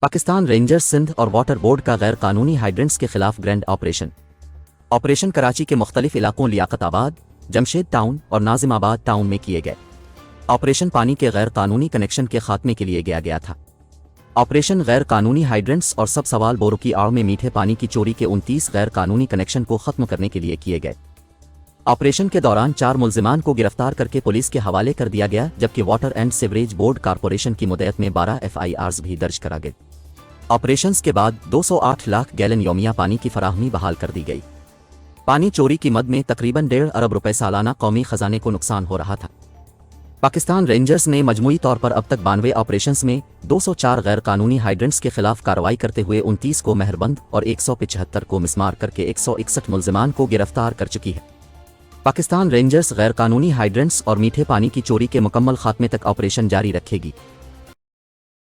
Pakistan rangers Sindh और water board का गैर कानूनी हाइड्रेंट्स के खिलाफ ग्रैंड ऑपरेशन कराची के मुख्तलिफ इलाकों लियाकताबाद, जमशेद टाउन और नाजिमाबाद टाउन में किए गए। ऑपरेशन पानी के गैर कानूनी कनेक्शन के खात्मे के लिए किया गया था। ऑपरेशन गैर कानूनी हाइड्रेंट्स और सब सवाल बोरों की आड़ में मीठे पानी की चोरी के 29 गैर कानूनी कनेक्शन को खत्म करने के लिए किए गए। ऑपरेशन के दौरान 4 मुल्जिमान को गिरफ्तार करके पुलिस के हवाले कर दिया गया, जबकि water and sewerage board corporation की मुद्दत में 12 FIRs भी दर्ज करा गए। ऑपरेशंस के बाद 208 लाख गैलन यौमिया पानी की फराहमी बहाल कर दी गई। पानी चोरी की मद में तकरीबन 1.5 अरब रुपए सालाना कौमी खजाने को नुकसान हो रहा था। पाकिस्तान रेंजर्स ने मजमूई तौर पर अब तक 92 ऑपरेशंस में 204 गैर कानूनी हाइड्रेंट्स के खिलाफ कार्रवाई करते हुए 29 को मेहरबंद और 175 को मिसमार करके 161 मुल्जिमान को गिरफ्तार कर चुकी है। पाकिस्तान रेंजर्स गैर कानूनी हाइड्रेंट्स और मीठे पानी की चोरी के मुकम्मल खात्मे तक ऑपरेशन जारी रखेगी।